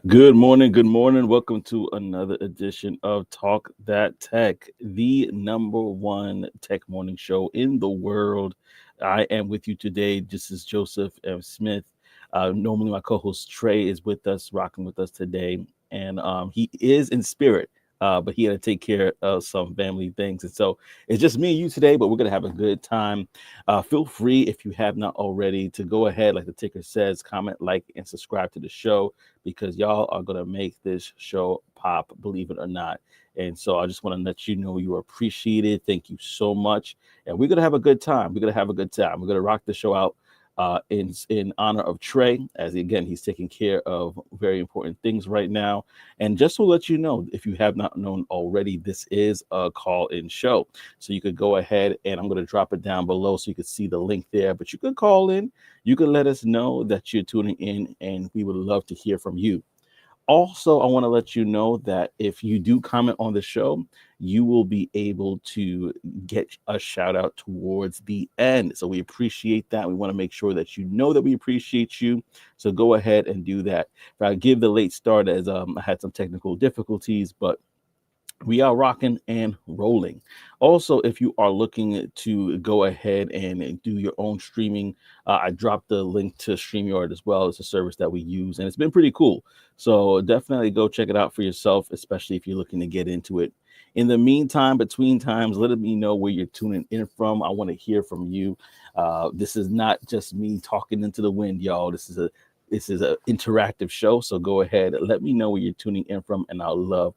Good morning. Good morning. Welcome to another edition of Talk That Tech, the number one tech morning show in the world. I am with you today. This is Joseph M. Smith. Normally, my co host Trey is with us, rocking with us today. And he is in spirit, but he had to take care of some family things. And so it's just me and you today, but we're going to have a good time. Feel free, if you have not already, to go ahead, like the ticker says, comment, like, and subscribe to the show because y'all are going to make this show pop, believe it or not. And so I just want to let you know you are appreciated. Thank you so much. And we're going to have a good time. We're going to have a good time. We're going to rock the show out in honor of Trey, as again, he's taking care of very important things right now. And just to let you know, if you have not known already, this is a call in show. So you could go ahead and I'm going to drop it down below so you could see the link there. But you could call in, you can let us know that you're tuning in, and we would love to hear from you. Also, I want to let you know that if you do comment on the show, you will be able to get a shout out towards the end. So we appreciate that. We want to make sure that you know that we appreciate you. So go ahead and do that. I give the late start as I had some technical difficulties, but we are rocking and rolling. Also, if you are looking to go ahead and do your own streaming, I dropped the link to StreamYard as well. It's a service that we use, and it's been pretty cool. So definitely go check it out for yourself, especially if you're looking to get into it. In the meantime, between times, let me know where you're tuning in from. I want to hear from you. This is not just me talking into the wind, y'all. This is an interactive show. So go ahead, let me know where you're tuning in from, and I'll love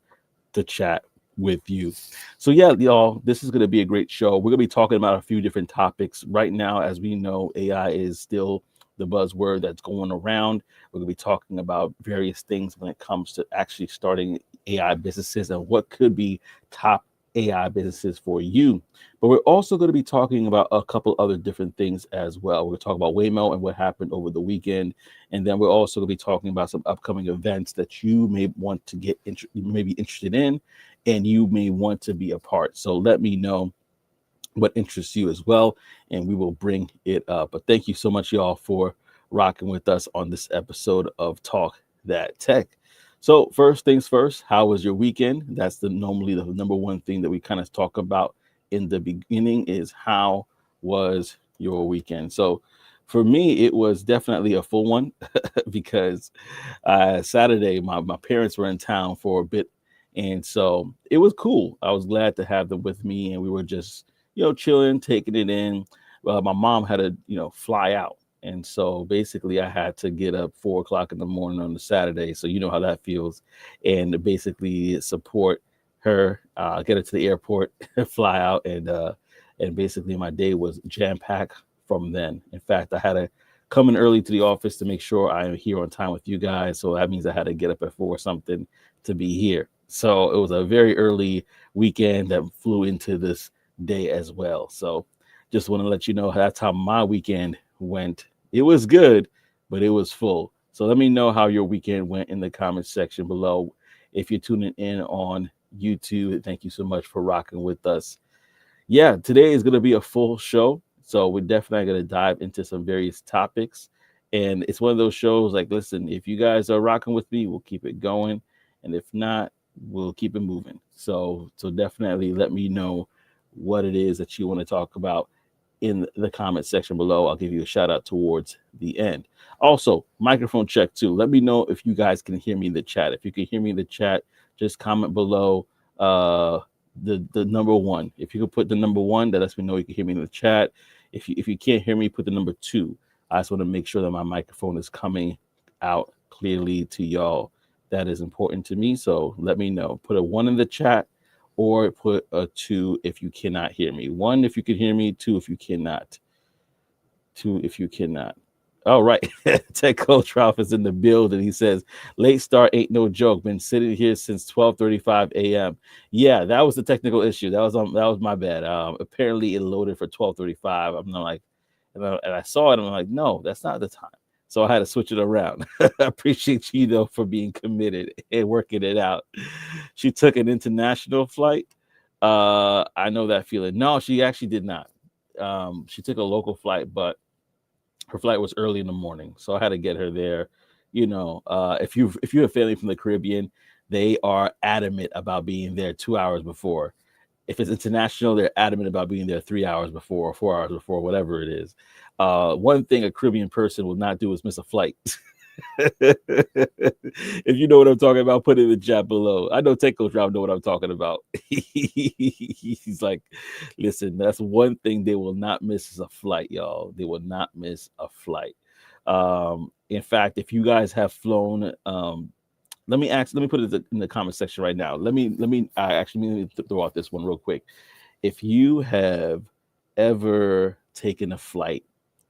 to chat with you. So yeah, y'all, this is going to be a great show. We're going to be talking about a few different topics right now. As we know, AI is still the buzzword that's going around. We're going to be talking about various things when it comes to actually starting AI businesses and what could be top AI businesses for you. But we're also going to be talking about a couple other different things as well. We're going to talk about Waymo and what happened over the weekend. And then we're also going to be talking about some upcoming events that you may want to you may be interested in, and you may want to be a part. So let me know what interests you as well, and we will bring it up. But thank you so much, y'all, for rocking with us on this episode of Talk That Tech. So first things first, how was your weekend? That's normally the number one thing that we kind of talk about in the beginning is how was your weekend? So for me, it was definitely a full one because Saturday my parents were in town for a bit, and so it was cool. I was glad to have them with me, and we were just chilling, taking it in. My mom had to fly out, and so basically I had to get up 4 o'clock in the morning on the Saturday. So you know how that feels, and basically support her, get her to the airport, fly out, and basically my day was jam packed from then. In fact, I had to come in early to the office to make sure I am here on time with you guys. So that means I had to get up at 4 something to be here. So it was a very early weekend that flew into this day as well. So just want to let you know that's how my weekend went. It was good, but it was full. So let me know how your weekend went in the comments section below. If you're tuning in on YouTube, thank you so much for rocking with us. Yeah, today is going to be a full show. So we're definitely going to dive into some various topics. And it's one of those shows like, listen, if you guys are rocking with me, we'll keep it going. And if not, we'll keep it moving. So definitely let me know what it is that you want to talk about in the comment section below. I'll give you a shout out towards the end. Also, microphone check too. Let me know if you guys can hear me in the chat. If you can hear me in the chat, just comment below the number one. If you could put the number one, that lets me know you can hear me in the chat. If you can't hear me, put the number two. I just want to make sure that my microphone is coming out clearly to y'all. That is important to me. So let me know. Put a one in the chat or put a two if you cannot hear me. One if you can hear me, two if you cannot. Two if you cannot. All right. Tech Coach Ralph is in the building. He says, late start ain't no joke. Been sitting here since 12:35 a.m. Yeah, that was the technical issue. That was my bad. Apparently it loaded for 12:35. I'm not like, and I saw it and I'm like, no, that's not the time. So I had to switch it around. I appreciate you though for being committed and working it out. She took an international flight. I know that feeling. No, she actually did not. She took a local flight, but her flight was early in the morning, so I had to get her there If you have family from the Caribbean, they are adamant about being there 2 hours before. If it's international, they're adamant about being there 3 hours before or 4 hours before, whatever it is. One thing a Caribbean person will not do is miss a flight. If you know what I'm talking about, put it in the chat below. I know Tech Coach Rob know what I'm talking about. He's like, listen, that's one thing they will not miss is a flight, y'all. They will not miss a flight. In fact, if you guys have flown, let me put it in the comment section right now. Let me throw out this one real quick. If you have ever taken a flight,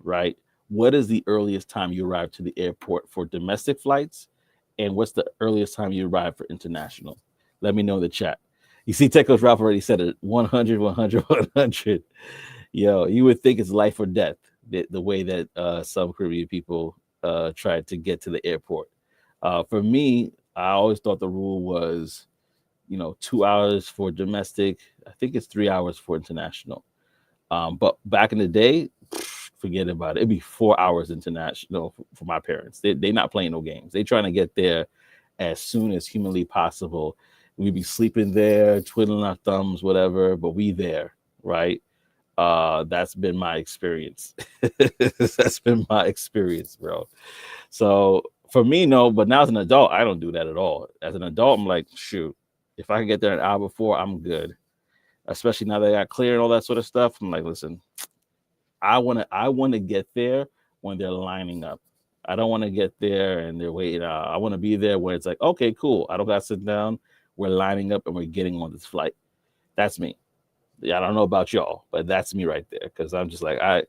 right? What is the earliest time you arrive to the airport for domestic flights? And what's the earliest time you arrive for international? Let me know in the chat. You see, Tech Coach Ralph already said it 100, 100, 100. Yo, you would think it's life or death, the way that some Caribbean people try to get to the airport. For me, I always thought the rule was, 2 hours for domestic. I think it's 3 hours for international. But back in the day, forget about it. It'd be 4 hours international for my parents. They not playing no games. They trying to get there as soon as humanly possible. We'd be sleeping there, twiddling our thumbs, whatever, but we there, right? That's been my experience. That's been my experience, bro. So for me, no, but now as an adult, I don't do that at all. As an adult, I'm like, shoot, if I can get there an hour before, I'm good. Especially now that I got clear and all that sort of stuff. I'm like, listen, I wanna get there when they're lining up. I don't want to get there and they're waiting. I want to be there where it's like, okay, cool. I don't got to sit down. We're lining up and we're getting on this flight. That's me. Yeah, I don't know about y'all, but that's me right there. Because I'm just like, I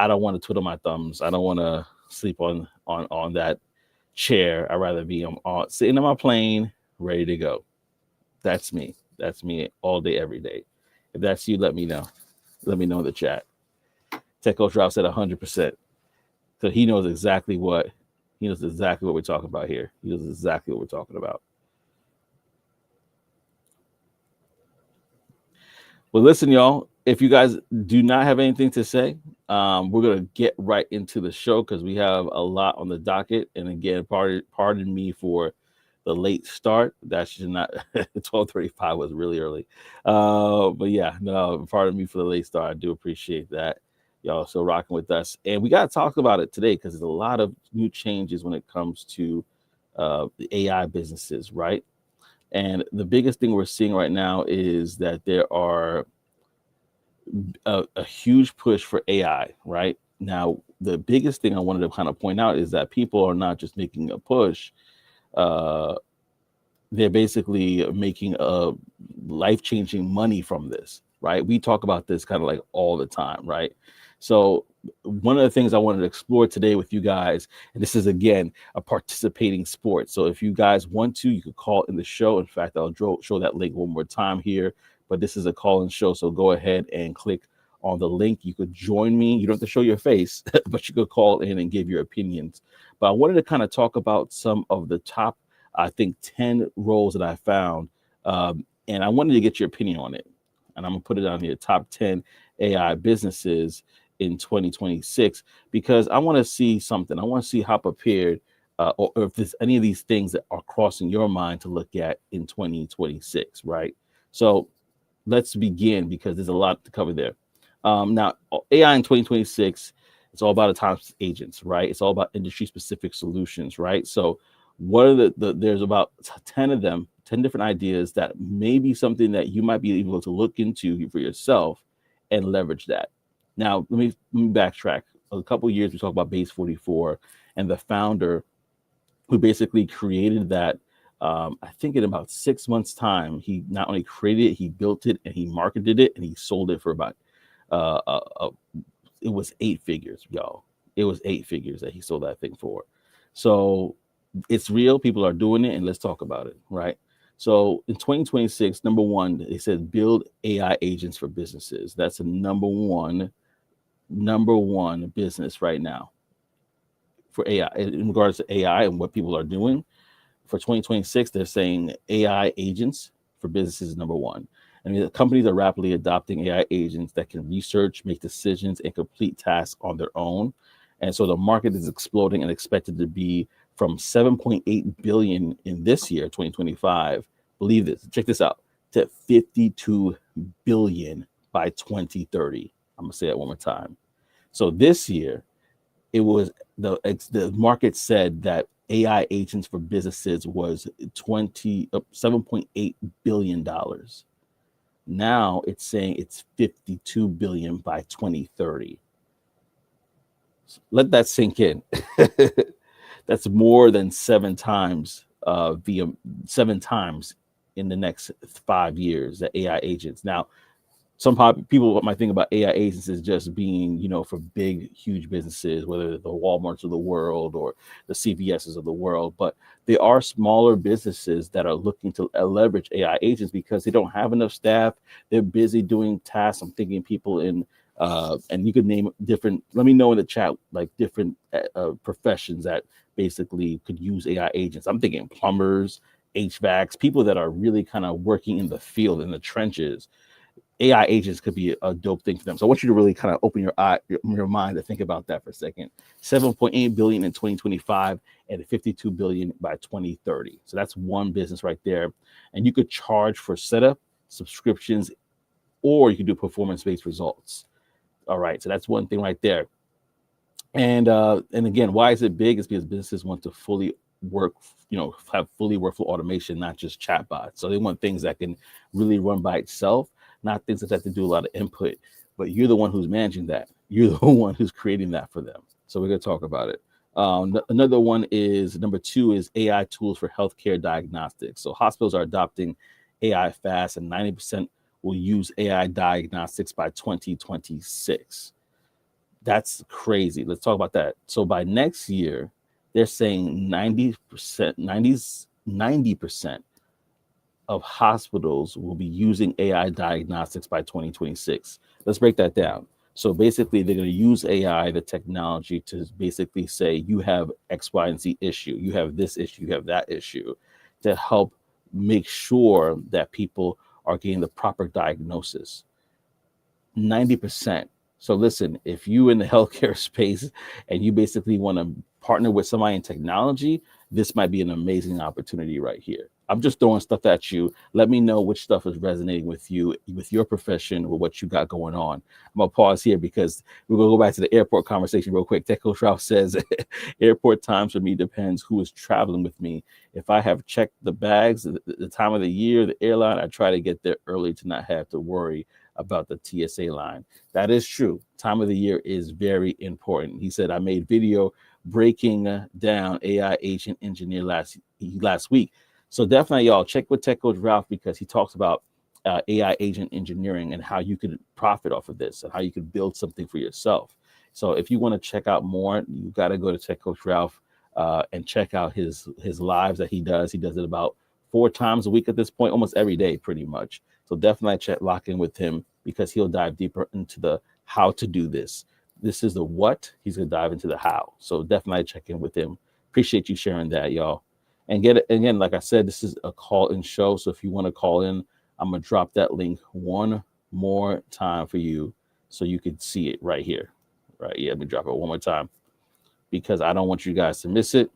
don't want to twiddle my thumbs. I don't want to sleep on that chair. I'd rather be sitting on my plane, ready to go. That's me. That's me all day, every day. If that's you, let me know. Let me know in the chat. Tech Coach Rob said 100%. So he knows exactly what we're talking about here. He knows exactly what we're talking about. Well, listen, y'all. If you guys do not have anything to say, we're gonna get right into the show because we have a lot on the docket. And again, pardon me for the late start. That should not 12:35 was really early. But yeah, no, pardon me for the late start. I do appreciate that. Y'all still rocking with us. And we got to talk about it today because there's a lot of new changes when it comes to the AI businesses, right? And the biggest thing we're seeing right now is that there are a huge push for AI, right? Now, the biggest thing I wanted to kind of point out is that people are not just making a push, they're basically making a life-changing money from this, right? We talk about this kind of like all the time, right? So one of the things I wanted to explore today with you guys, and this is again a participating sport. So if you guys want to, you could call in the show. In fact, I'll show that link one more time here. But this is a call-in show, so go ahead and click on the link. You could join me. You don't have to show your face, but you could call in and give your opinions. But I wanted to kind of talk about some of the top, I think, 10 roles that I found, and I wanted to get your opinion on it. And I'm gonna put it on here: top 10 AI businesses in 2026, because I want to see something. I want to see how prepared or if there's any of these things that are crossing your mind to look at in 2026, right? So let's begin because there's a lot to cover there. Now, AI in 2026, it's all about autonomous agents, right? It's all about industry specific solutions, right? So what are there's about 10 of them, 10 different ideas that may be something that you might be able to look into for yourself and leverage that. Now, let me backtrack. A couple of years, we talked about Base 44 and the founder who basically created that. I think in about 6 months' time, he not only created it, he built it and he marketed it and he sold it for about, it was 8 figures, y'all. It was 8 figures that he sold that thing for. So it's real. People are doing it, and let's talk about it, right? So in 2026, number one, they said build AI agents for businesses. That's a number one business right now for AI in regards to AI and what people are doing. For 2026, they're saying AI agents for businesses is number one. I mean, the companies are rapidly adopting AI agents that can research, make decisions, and complete tasks on their own. And so the market is exploding and expected to be from 7.8 billion in this year, 2025. Believe this, check this out, to 52 billion by 2030. I'm gonna say that one more time. So this year, it was the market said that AI agents for businesses was 7.8 billion dollars. Now it's saying it's 52 billion by 2030. Let that sink in. That's more than seven times in the next 5 years that AI agents. Now, some people might think about AI agents as just being, for big, huge businesses, whether the Walmarts of the world or the CVSs of the world. But there are smaller businesses that are looking to leverage AI agents because they don't have enough staff. They're busy doing tasks. I'm thinking people in, and you could name different, let me know in the chat, like different professions that basically could use AI agents. I'm thinking plumbers, HVACs, people that are really kind of working in the field, in the trenches. AI agents could be a dope thing for them. So I want you to really kind of open your mind to think about that for a second. 7.8 billion in 2025 and 52 billion by 2030. So that's one business right there. And you could charge for setup, subscriptions, or you could do performance-based results. All right. So that's one thing right there. And again, why is it big? It's because businesses want to fully work, have fully workflow automation, not just chatbots. So they want things that can really run by itself, not things that have to do a lot of input. But you're the one who's managing that. You're the one who's creating that for them. So we're going to talk about it. Another one is number 2 is AI tools for healthcare diagnostics. So hospitals are adopting AI fast, and 90% will use AI diagnostics by 2026. That's crazy. Let's talk about that. So by next year, they're saying 90% of hospitals will be using AI diagnostics by 2026. Let's break that down. So basically, they're going to use AI, the technology, to basically say, you have X, Y, and Z issue. You have this issue. You have that issue, to help make sure that people are getting the proper diagnosis. 90%. So listen, if you in the healthcare space and you basically want to partner with somebody in technology, this might be an amazing opportunity right here. I'm just throwing stuff at you. Let me know which stuff is resonating with you, with your profession, with what you got going on. I'm going to pause here because we're going to go back to the airport conversation real quick. Tech Coach Ralph says, airport times for me depends who is traveling with me. If I have checked the bags, the time of the year, the airline, I try to get there early to not have to worry about the TSA line. That is true. Time of the year is very important. He said, I made video breaking down AI agent engineer last week. So definitely, y'all, check with Tech Coach Ralph because he talks about AI agent engineering and how you could profit off of this and how you could build something for yourself. So if you want to check out more, you got to go to Tech Coach Ralph and check out his lives that he does. He does it about 4 times a week at this point, almost every day, pretty much. So definitely lock in with him because he'll dive deeper into the how to do this. This is the what. He's going to dive into the how. So definitely check in with him. Appreciate you sharing that, y'all. And get it again, like I said, this is a call-in show. So if you want to call in, I'm going to drop that link one more time for you so you can see it right here. Right. Yeah, let me drop it one more time because I don't want you guys to miss it.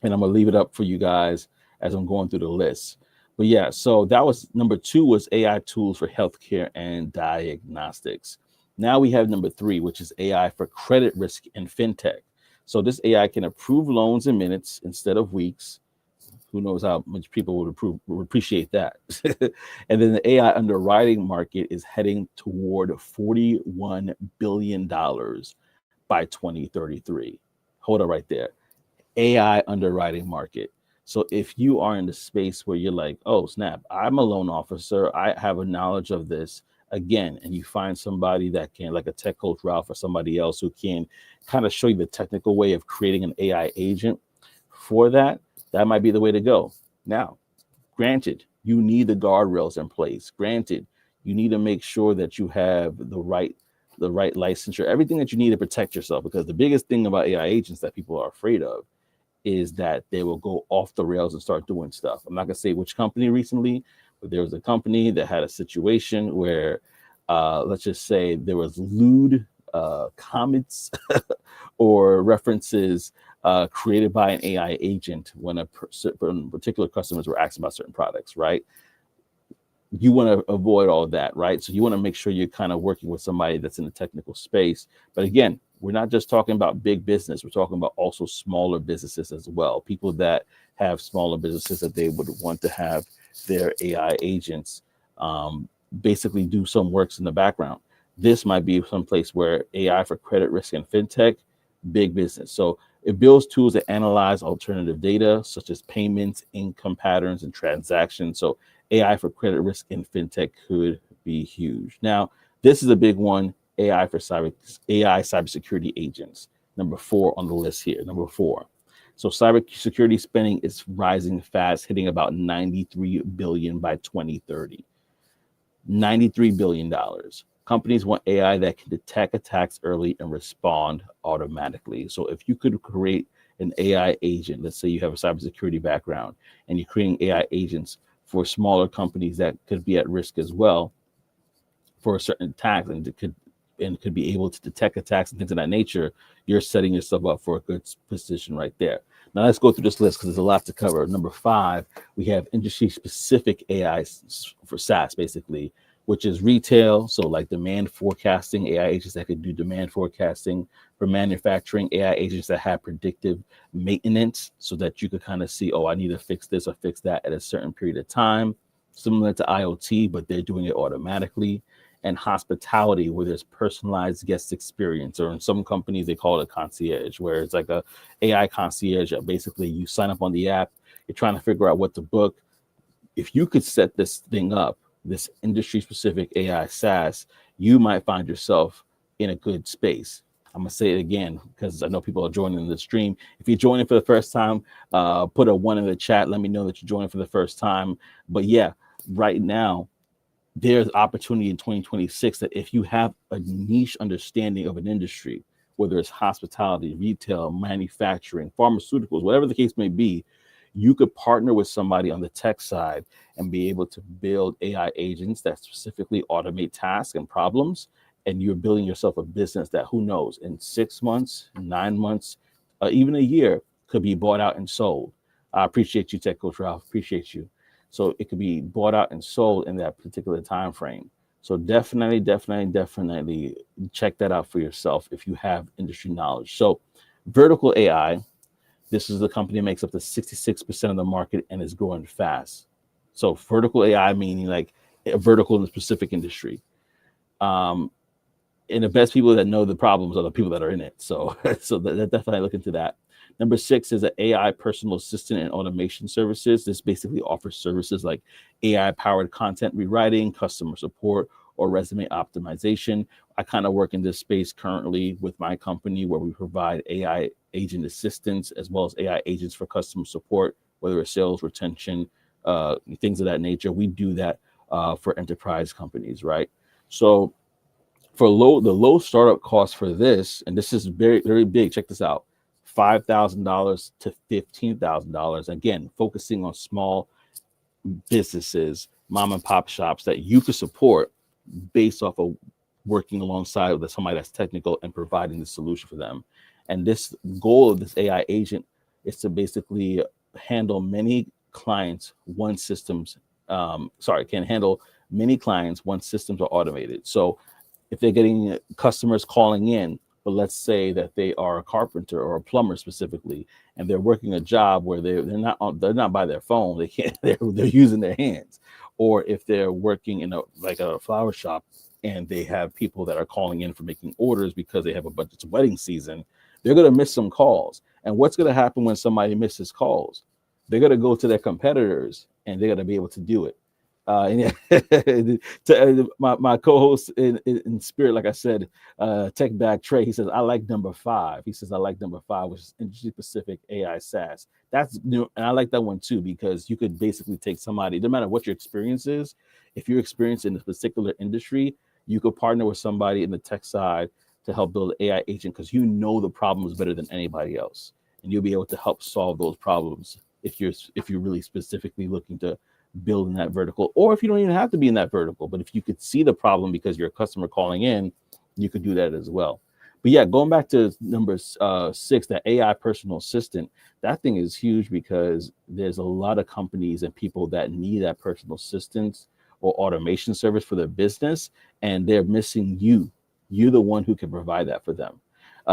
And I'm going to leave it up for you guys as I'm going through the list. But yeah, so that was number 2 was AI tools for healthcare and diagnostics. Now we have number 3, which is AI for credit risk and fintech. So this AI can approve loans in minutes instead of weeks. Who knows how much people would appreciate that. And then the AI underwriting market is heading toward $41 billion by 2033. Hold it right there. AI underwriting market. So if you are in the space where you're like, oh, snap, I'm a loan officer, I have a knowledge of this, again, and you find somebody that can, like a Tech Coach Ralph or somebody else who can kind of show you the technical way of creating an AI agent for that, that might be the way to go. Now, granted, you need the guardrails in place. Granted, you need to make sure that you have the right licensure, everything that you need to protect yourself, because the biggest thing about AI agents that people are afraid of is that they will go off the rails and start doing stuff. I'm not going to say which company recently, but there was a company that had a situation where, let's just say there was lewd comments or references created by an AI agent when when particular customers were asking about certain products, right? You want to avoid all of that, right? So you want to make sure you're kind of working with somebody that's in the technical space. But again, we're not just talking about big business. We're talking about also smaller businesses as well. People that have smaller businesses that they would want to have their AI agents basically do some works in the background. This might be some place where AI for credit risk and fintech, big business. So it builds tools that analyze alternative data such as payments, income patterns, and transactions. So AI for credit risk in fintech could be huge. Now, this is a big one, AI for cybersecurity agents. Number 4 on the list here, number 4. So cybersecurity spending is rising fast, hitting about $93 billion by 2030. $93 billion. Companies want AI that can detect attacks early and respond automatically. So if you could create an AI agent, let's say you have a cybersecurity background and you're creating AI agents for smaller companies that could be at risk as well for a certain attack and could be able to detect attacks and things of that nature, you're setting yourself up for a good position right there. Now let's go through this list because there's a lot to cover. Number 5, we have industry-specific AI for SaaS, basically, which is retail. So like demand forecasting, AI agents that could do demand forecasting. For manufacturing, AI agents that have predictive maintenance so that you could kind of see, oh, I need to fix this or fix that at a certain period of time. Similar to IoT, but they're doing it automatically. And hospitality, where there's personalized guest experience, or in some companies they call it a concierge, where it's like a AI concierge. Basically, you sign up on the app, you're trying to figure out what to book. If you could set this thing up, this industry-specific AI SaaS, you might find yourself in a good space. I'm gonna say it again because I know people are joining the stream. If you're joining for the first time, put a 1 in the chat. Let me know that you're joining for the first time. But yeah, right now, there's opportunity in 2026 that if you have a niche understanding of an industry, whether it's hospitality, retail, manufacturing, pharmaceuticals, whatever the case may be, you could partner with somebody on the tech side and be able to build AI agents that specifically automate tasks and problems. And you're building yourself a business that, who knows, in 6 months, 9 months, even a year, could be bought out and sold. I appreciate you, Tech Coach Ralph. Appreciate you. So it could be bought out and sold in that particular time frame. So definitely check that out for yourself if you have industry knowledge. So Vertical AI, this is the company that makes up to 66% of the market and is growing fast. So vertical AI meaning like a vertical in a specific industry. And the best people that know the problems are the people that are in it. So that definitely look into that. Number 6 is an AI personal assistant and automation services. This basically offers services like AI-powered content rewriting, customer support, or resume optimization. I kind of work in this space currently with my company where we provide AI agent assistance as well as AI agents for customer support, whether it's sales, retention, things of that nature. We do that for enterprise companies, right? So for the low startup cost for this, and this is very, very big, check this out, $5,000 to $15,000. Again, focusing on small businesses, mom and pop shops that you could support based off of working alongside with somebody that's technical and providing the solution for them. And this goal of this AI agent is to basically handle many clients once systems, can handle many clients once systems are automated. So if they're getting customers calling in, but let's say that they are a carpenter or a plumber specifically, and they're working a job where they're not by their phone, they can't, they're using their hands. Or if they're working in a flower shop and they have people that are calling in for making orders because they have it's wedding season, they're going to miss some calls. And what's going to happen when somebody misses calls? They're going to go to their competitors and they're going to be able to do it. My co-host in spirit, like I said, Tech Bag Trey, he says, I like number 5. He says, I like number 5, which is industry specific AI SaaS. That's new. And I like that one too, because you could basically take somebody, no matter what your experience is, if you're experienced in a particular industry, you could partner with somebody in the tech side to help build an AI agent because you know the problems better than anybody else. And you'll be able to help solve those problems if you're really specifically looking to build in that vertical, or if you don't even have to be in that vertical, but if you could see the problem because you're a customer calling in, you could do that as well. But yeah, going back to number 6, that AI personal assistant, that thing is huge because there's a lot of companies and people that need that personal assistance or automation service for their business, and they're missing you. You're the one who can provide that for them.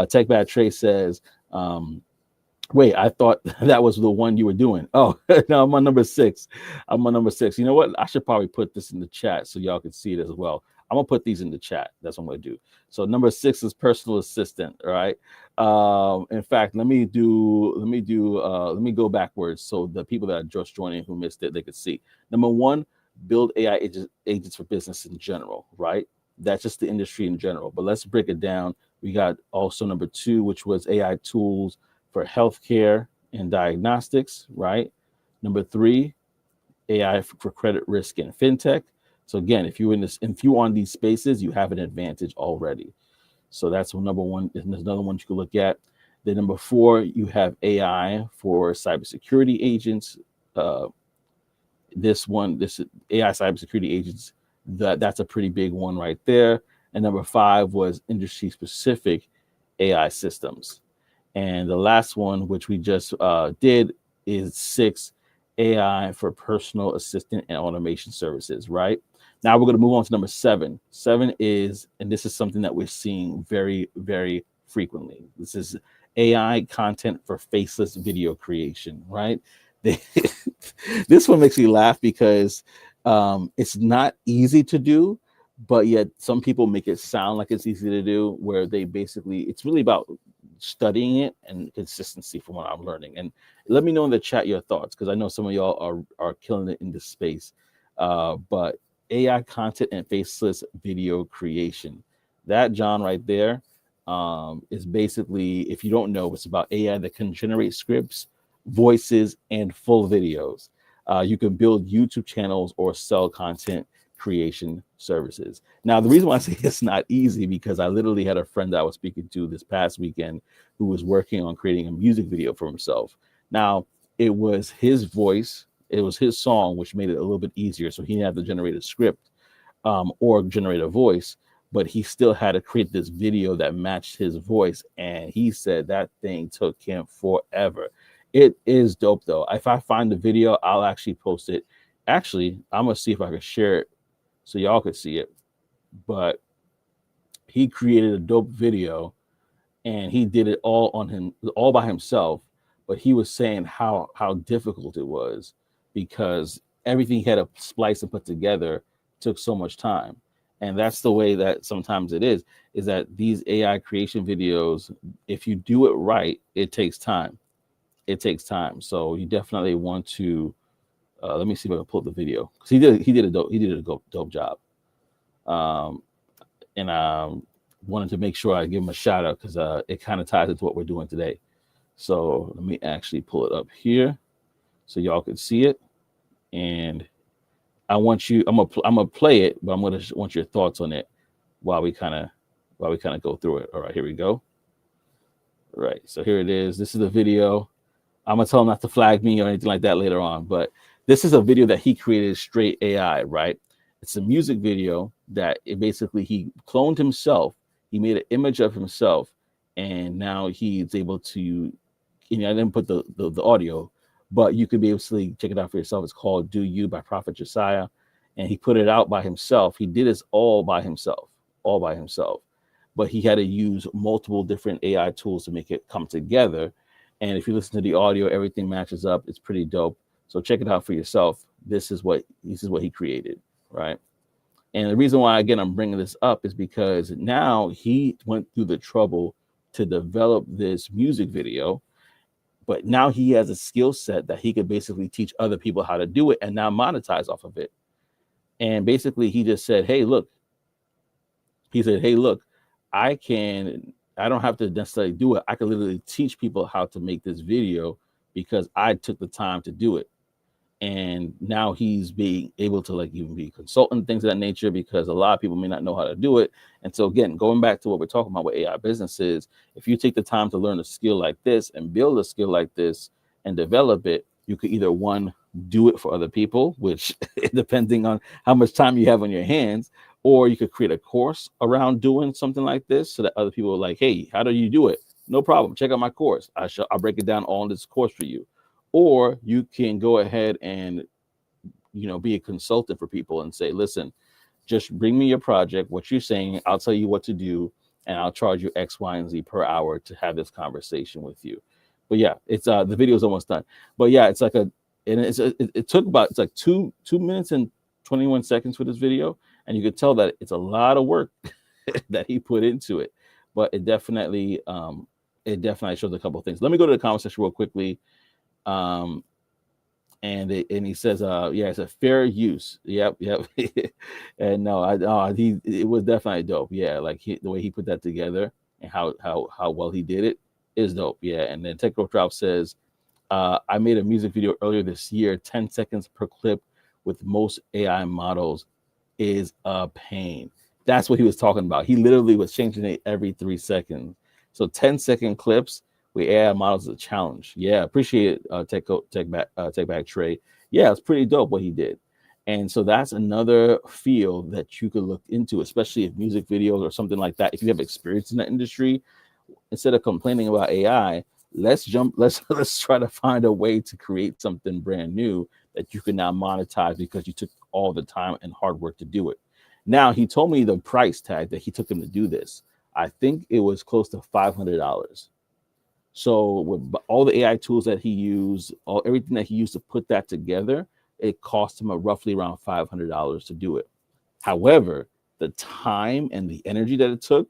Tech Bad Trey says, wait, I thought that was the one you were doing. Oh, no, I'm on number 6. I'm on number 6. You know what? I should probably put this in the chat so y'all can see it as well. I'm gonna put these in the chat. That's what I'm gonna do. So number 6 is personal assistant. All right. In fact, let me go backwards so the people that are just joining who missed it, they could see. Number 1, build AI agents for business in general. Right. That's just the industry in general. But let's break it down. We got also number 2, which was AI tools for healthcare and diagnostics, right? Number 3, AI for credit risk and fintech. So again, if you're on these spaces, you have an advantage already. So that's number 1. There's another one you can look at. Then number 4, you have AI for cybersecurity agents. This AI cybersecurity agents. That's a pretty big one right there. And number 5 was industry specific AI systems. And the last one, which we just did, is 6, AI for personal assistant and automation services, right? Now we're going to move on to number 7. 7 is, and this is something that we're seeing very, very frequently. This is AI content for faceless video creation, right? This one makes me laugh because it's not easy to do, but yet some people make it sound like it's easy to do, where it's really about studying it and consistency from what I'm learning. And let me know in the chat your thoughts, because I know some of y'all are killing it in this space. But AI content and faceless video creation, that John right there, is basically, if you don't know, it's about AI that can generate scripts, voices, and full videos. You can build YouTube channels or sell content creation services. Now, the reason why I say it's not easy, because I literally had a friend that I was speaking to this past weekend who was working on creating a music video for himself. Now, it was his voice, it was his song, which made it a little bit easier. So he didn't have to generate a script or generate a voice, but he still had to create this video that matched his voice. And he said that thing took him forever. It is dope though. If I find the video, I'll actually post it. Actually, I'm gonna see if I can share it so y'all could see it. But he created a dope video and he did it all by himself. But he was saying how difficult it was, because everything he had to splice and put together took so much time. And that's the way that sometimes it is that these AI creation videos, if you do it right, it takes time. It takes time. So you definitely want to let me see if I can pull up the video, because he did a dope job. And I wanted to make sure I give him a shout out, because it kind of ties into what we're doing today. So let me actually pull it up here so y'all can see it. And I'm gonna play it, but I'm gonna want your thoughts on it while we kind of go through it. All right, here we go. All right, so here it is. This is the video. I'm gonna tell him not to flag me or anything like that later on, but this is a video that he created straight AI, right? It's a music video that he cloned himself. He made an image of himself, and now he's able to, I didn't put the audio, but you could be able to check it out for yourself. It's called Do You by Prophet Josiah. And he put it out by himself. He did this all by himself. But he had to use multiple different AI tools to make it come together. And if you listen to the audio, everything matches up. It's pretty dope. So check it out for yourself. This is what he created, right? And the reason why, again, I'm bringing this up is because now he went through the trouble to develop this music video, but now he has a skill set that he could basically teach other people how to do it and now monetize off of it. And basically he just said, hey, look, I don't have to necessarily do it. I can literally teach people how to make this video because I took the time to do it. And now he's being able to even be a consultant, things of that nature, because a lot of people may not know how to do it. And so again, going back to what we're talking about with AI businesses, if you take the time to learn a skill like this and build a skill like this and develop it, you could either do it for other people, which depending on how much time you have on your hands, Or you could create a course around doing something like this so that other people are like, hey, how do you do it? No problem. Check out my course. I'll break it down all in this course for you. Or you can go ahead and be a consultant for people and say, listen, just bring me your project, what you're saying, I'll tell you what to do, and I'll charge you X, Y, and Z per hour to have this conversation with you. But yeah, it's the video is almost done. But yeah, it's like it took about, it's like 2 minutes and 21 seconds for this video, and you could tell that it's a lot of work that he put into it. But it definitely shows a couple of things. Let me go to the comment section real quickly. Um, and he says, yeah, it's a fair use. Yep. And no, it was definitely dope. Yeah, like the way he put that together and how well he did it is dope. Yeah. And then Techno Drop says, I made a music video earlier this year, 10 seconds per clip with most AI models is a pain. That's what he was talking about. He literally was changing it every 3 seconds. So 10-second clips with AI models is a challenge. Yeah, appreciate it, Tech Back Trey. Yeah, it's pretty dope what he did. And so that's another field that you could look into, especially if music videos or something like that. If you have experience in that industry, instead of complaining about AI, let's try to find a way to create something brand new that you can now monetize because you took all the time and hard work to do it. Now he told me the price tag that he took him to do this. I think it was close to $500. So with all the AI tools that he used, everything that he used to put that together, it cost him roughly around $500 to do it. However, the time and the energy that it took,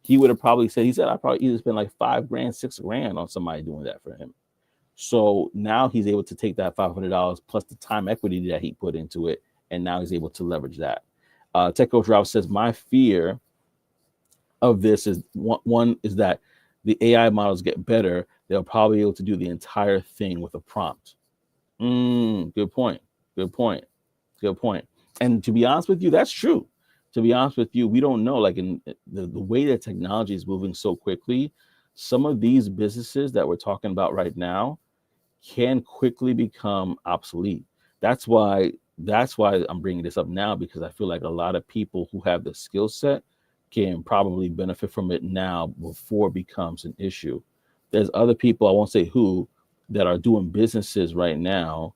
he would have probably said, he said, I probably either spend like $5 grand, $6 grand on somebody doing that for him. So now he's able to take that $500 plus the time equity that he put into it, and now he's able to leverage that. Tech Coach Ralph says, my fear of this is one is that the AI models get better. They'll probably be able to do the entire thing with a prompt. Good point. Good point. Good point. And to be honest with you, that's true. To be honest with you, we don't know. Like in the way that technology is moving so quickly, some of these businesses that we're talking about right now can quickly become obsolete. That's why I'm bringing this up now, because I feel like a lot of people who have the skill set can probably benefit from it now before it becomes an issue. There's other people, I won't say who, that are doing businesses right now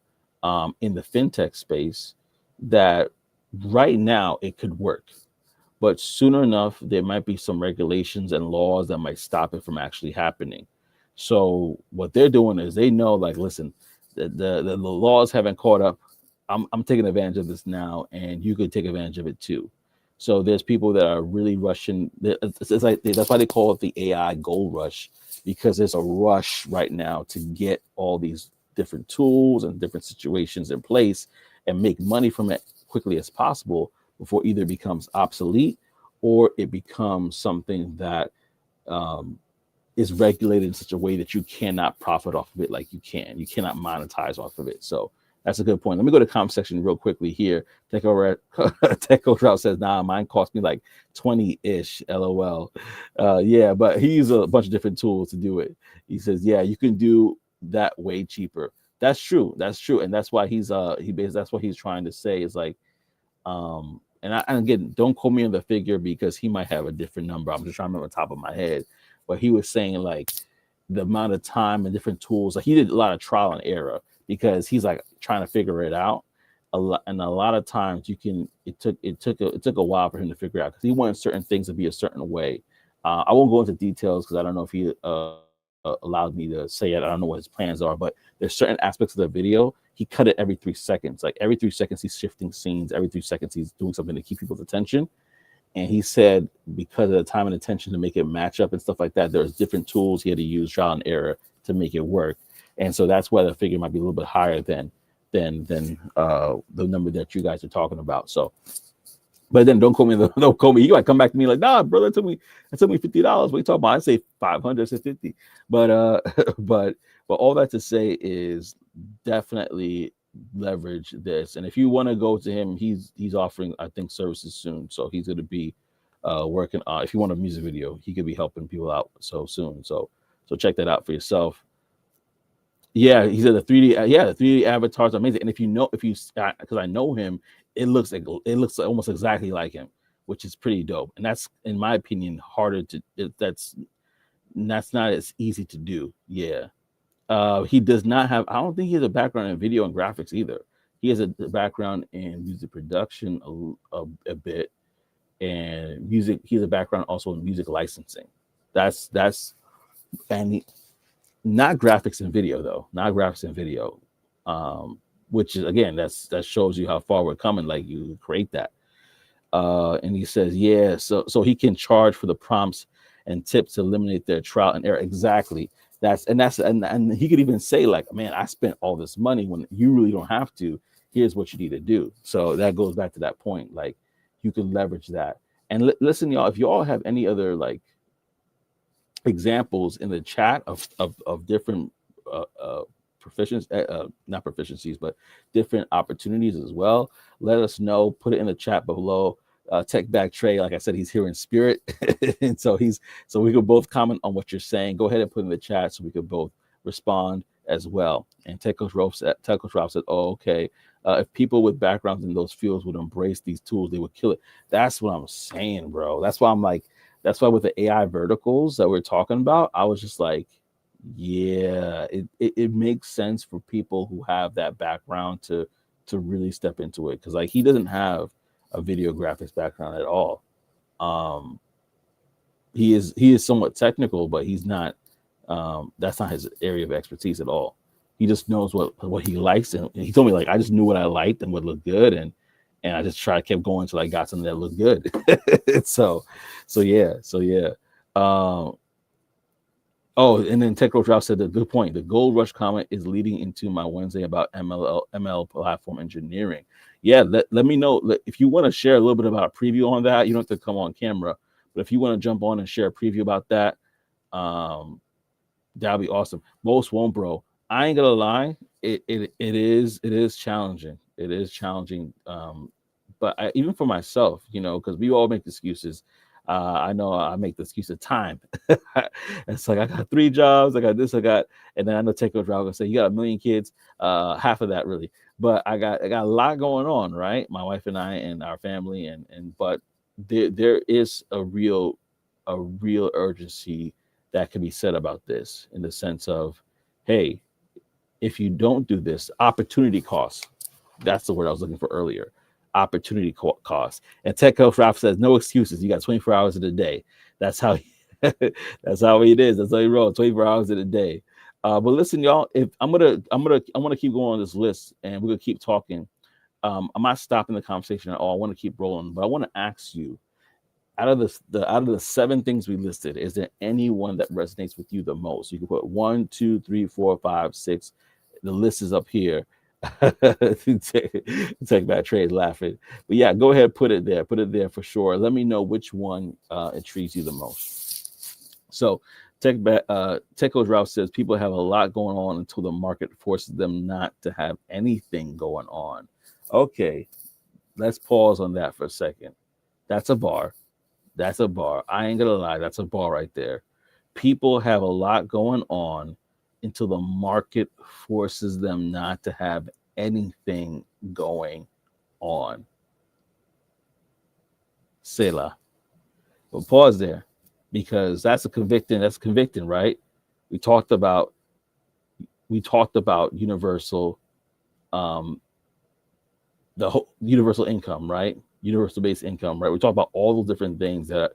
in the fintech space that right now it could work. But sooner enough, there might be some regulations and laws that might stop it from actually happening. So what they're doing is they know, like, listen, the laws haven't caught up. I'm taking advantage of this now, and you could take advantage of it too. So there's people that are really rushing. It's like that's why they call it the AI gold rush, because there's a rush right now to get all these different tools and different situations in place and make money from it quickly as possible before either it becomes obsolete or it becomes something that is regulated in such a way that you cannot profit off of it like you can. You cannot monetize off of it. So that's a good point. Let me go to the comment section real quickly here. Techo Trout says, nah, mine cost me like 20-ish, LOL. Yeah, but he used a bunch of different tools to do it. He says, yeah, you can do that way cheaper. That's true. That's true. And that's why that's what he's trying to say is like, and again, don't quote me on the figure because he might have a different number. I'm just trying to remember on top of my head. But he was saying like the amount of time and different tools. Like he did a lot of trial and error because he's like trying to figure it out. And a lot of times it took a while for him to figure out because he wanted certain things to be a certain way. I won't go into details because I don't know if he allowed me to say it. I don't know what his plans are, but there's certain aspects of the video. He cut it every 3 seconds. Like every 3 seconds, he's shifting scenes. Every 3 seconds, he's doing something to keep people's attention. And he said because of the time and attention to make it match up and stuff like that, there's different tools he had to use, trial and error, to make it work. And so that's why the figure might be a little bit higher than the number that you guys are talking about. So, but then don't call me. Don't call me. You might come back to me like, nah, brother, it took me $50. What are you talking about? I say 500, I say 50. But but all that to say is definitely leverage this. And if you want to go to him, he's offering, I think, services soon. So he's going to be working on. If you want a music video, he could be helping people out so soon. So check that out for yourself. Yeah, he said the 3D. Yeah, the 3D avatars are amazing. And if you because I know him, it looks almost exactly like him. which is pretty dope. And that's, in my opinion, harder to that's not as easy to do. Yeah. He does not have. I don't think he has a background in video and graphics either. He has a background in music production a bit, and music. He has a background also in music licensing. That's and not graphics and video though. Not graphics and video, which is again that shows you how far we're coming. Like you create that. And he says, yeah, so he can charge for the prompts and tips to eliminate their trial and error. Exactly. And he could even say, like, man, I spent all this money when you really don't have to. Here's what you need to do. So that goes back to that point. Like, you can leverage that. And listen, y'all, if y'all have any other like examples in the chat of different not proficiencies, but different opportunities as well, let us know. Put it in the chat below. Tech Back Trey, like I said, he's here in spirit. And so we could both comment on what you're saying. Go ahead and put in the chat so we could both respond as well. And Tech Coach Ralph said, oh, okay. If people with backgrounds in those fields would embrace these tools, they would kill it. That's what I'm saying, bro. That's why with the AI verticals that we're talking about, I was just like, yeah, it makes sense for people who have that background to really step into it. Because like he doesn't have a video graphics background at all. He is somewhat technical, but he's not. That's not his area of expertise at all. He just knows what he likes, and he told me like I just knew what I liked and what looked good, and I just kept going until I got something that looked good. so yeah. Oh, and then Tech Coach Ralph said the good point. The Gold Rush comment is leading into my Wednesday about ML platform engineering. Yeah, let me know if you want to share a little bit about a preview on that. You don't have to come on camera, but if you want to jump on and share a preview about that, that'll be awesome. Most won't, bro. I ain't gonna lie, it is challenging. It is challenging. But even for myself, because we all make excuses. I know I make the excuse of time. It's like I got 3 jobs, I got this, and then I know Tech Coach Ralph gonna say you got 1 million kids, half of that really. But I got a lot going on, right? My wife and I and our family, but there is a real urgency that can be said about this in the sense of, hey, if you don't do this, opportunity costs. That's the word I was looking for earlier. Opportunity costs. And Tech Coach Ralph says, no excuses. You got 24 hours in a day. That's how that's how it is. That's how you roll. 24 hours in a day. But listen, y'all. If I'm gonna keep going on this list, and we're gonna keep talking. I'm not stopping the conversation at all. I want to keep rolling, but I want to ask you, out of the 7 things we listed, is there any one that resonates with you the most? You can put 1, 2, 3, 4, 5, 6. The list is up here. Take back trade laughing, but yeah, go ahead, put it there for sure. Let me know which one intrigues you the most. So Tech Coach Ralph says people have a lot going on until the market forces them not to have anything going on. Okay, let's pause on that for a second. That's a bar. I ain't gonna lie, that's a bar right there. People have a lot going on until the market forces them not to have anything going on. Selah. But pause there, because that's convicting, right? We talked about universal, the whole universal income, right? Universal base income, right? We talked about all those different things that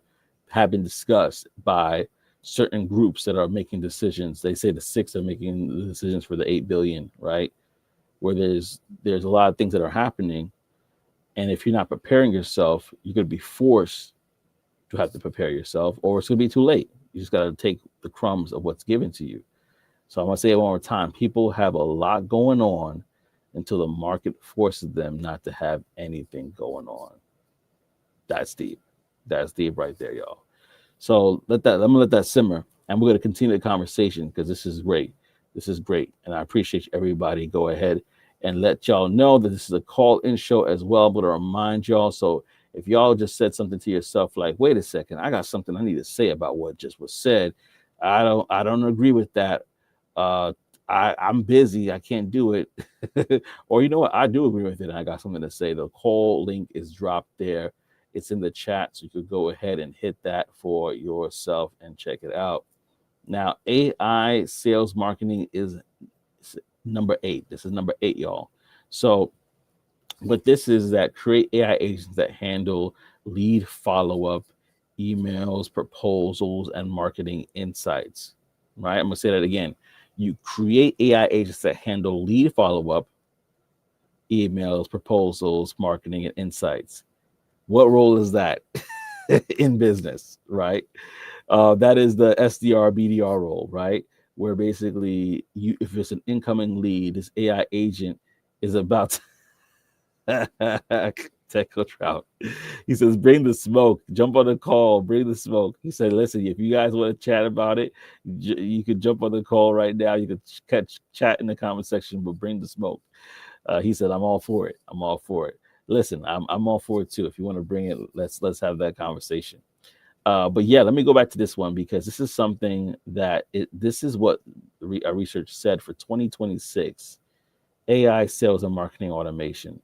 have been discussed by certain groups that are making decisions. They say the 6 are making the decisions for the 8 billion, right? Where there's a lot of things that are happening, and if you're not preparing yourself, you're going to be forced to have to prepare yourself, or it's going to be too late. You just got to take the crumbs of what's given to you. So I'm going to say it one more time. People have a lot going on until the market forces them not to have anything going on. That's deep. That's deep right there, y'all. So I'm gonna let that simmer, and we're gonna continue the conversation because this is great. And I appreciate everybody. Go ahead and let y'all know that this is a call-in show as well. I'm gonna remind y'all. So if y'all just said something to yourself like, "Wait a second, I got something I need to say about what just was said," I don't agree with that. I'm busy. I can't do it. Or you know what? I do agree with it. And I got something to say. The call link is dropped there It's in the chat, so you could go ahead and hit that for yourself and check it out. Now, AI sales marketing is number 8. This is number 8, y'all. So what this is that create AI agents that handle lead follow-up, emails, proposals, and marketing insights. Right? I'm gonna say that again. You create AI agents that handle lead follow-up, emails, proposals, marketing, and insights. What role is that in business, right? That is the SDR BDR role, right? Where basically, if it's an incoming lead, this AI agent is about Tech Coach Trout. He says, "Bring the smoke. Jump on the call. Bring the smoke." He said, "Listen, if you guys want to chat about it, you can jump on the call right now. You can catch chat in the comment section, but bring the smoke." He said, "I'm all for it. I'm all for it. Listen, I'm all for it too. If you want to bring it, let's have that conversation." But yeah, let me go back to this one because this is something that this is what our research said for 2026 AI sales and marketing automation.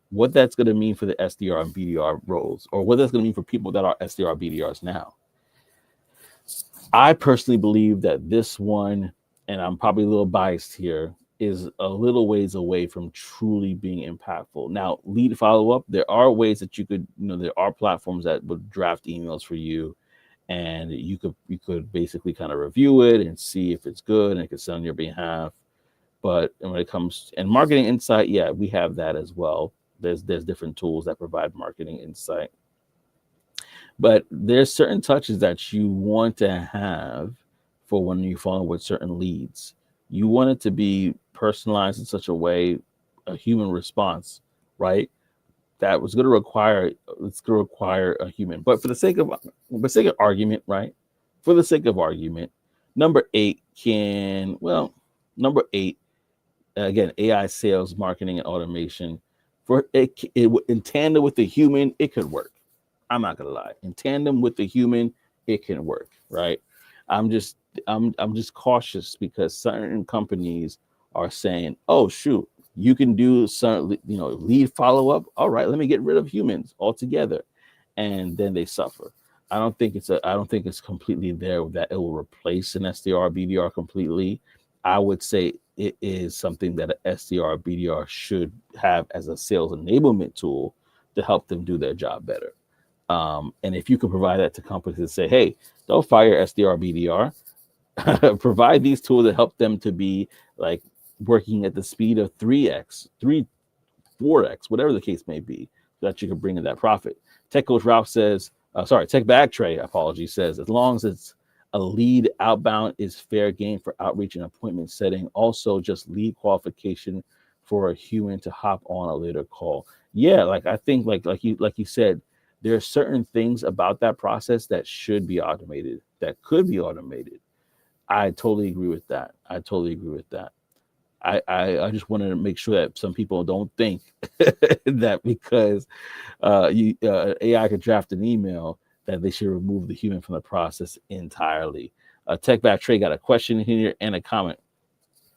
What that's going to mean for the SDR and BDR roles, or what that's going to mean for people that are SDR BDRs now. I personally believe that this one, and I'm probably a little biased here, is a little ways away from truly being impactful. Now, lead follow up, there are ways that you could, there are platforms that would draft emails for you, and you could basically kind of review it and see if it's good and it could sell on your behalf. But when it comes and marketing insight, yeah, we have that as well. There's different tools that provide marketing insight. But there's certain touches that you want to have for when you follow with certain leads. You want it to be personalized in such a way, a human response, right? That was going to require a human. But for the sake of argument, right? For the sake of argument, number 8 number 8 again, AI sales, marketing, and automation. For it in tandem with the human, it could work. I'm not gonna lie. In tandem with the human, it can work, right? I'm just I'm just cautious because certain companies are saying, "Oh shoot, you can do some lead follow up. All right, let me get rid of humans altogether," and then they suffer. I don't think it's completely there that it will replace an SDR BDR completely. I would say it is something that an SDR BDR should have as a sales enablement tool to help them do their job better. And if you can provide that to companies and say, "Hey, don't fire SDR BDR, provide these tools to help them to be like working at the speed of 3x, 4x, whatever the case may be, so that you can bring in that profit." Tech Coach Ralph says, Tech Bag Tray, apology, says, as long as it's a lead outbound is fair game for outreach and appointment setting. Also, just lead qualification for a human to hop on a later call. Yeah, like I think like you said, there are certain things about that process that should be automated, that could be automated. I totally agree with that. I totally agree with that. I just wanted to make sure that some people don't think that because AI could draft an email that they should remove the human from the process entirely. Tech Back Trey got a question here and a comment.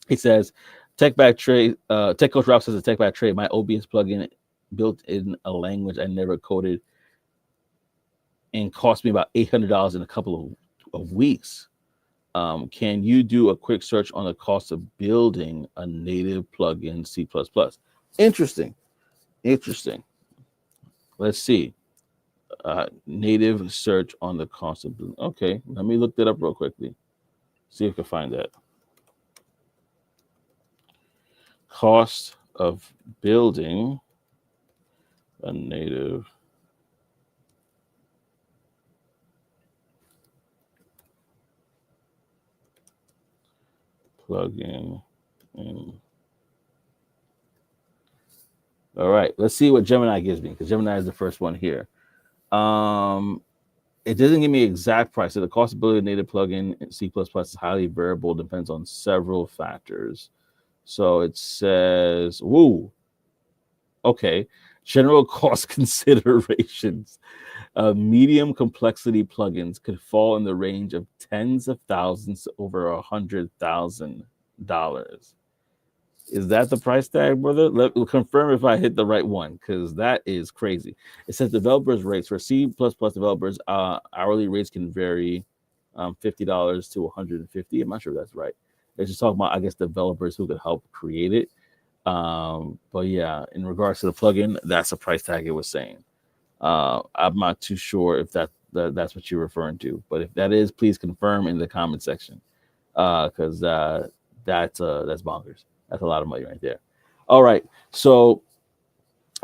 He says, Tech Coach Ralph says, a Tech Back Trey, my OBS plugin built in a language I never coded and cost me about $800 in a couple of weeks. Can you do a quick search on the cost of building a native plugin C++? Interesting. Let's see. Native search on the cost of building. Okay, let me look that up real quickly. See if I can find that. Cost of building a native plugin. All right, let's see what Gemini gives me, because Gemini is the first one here. It doesn't give me exact price. So the cost of building a native plugin in C++ is highly variable, depends on several factors. So it says, woo, okay, general cost considerations. Medium complexity plugins could fall in the range of tens of thousands to over $100,000. Is that the price tag, brother? Confirm if I hit the right one, because that is crazy. It says developers rates for C++ developers. Hourly rates can vary, $50 to 150. I'm not sure if that's right. It's just talking about, I guess, developers who could help create it. But yeah, in regards to the plugin, that's the price tag it was saying. I'm not too sure if that's what you're referring to, but if that is, please confirm in the comment section, because that's bonkers. That's a lot of money right there. All right, so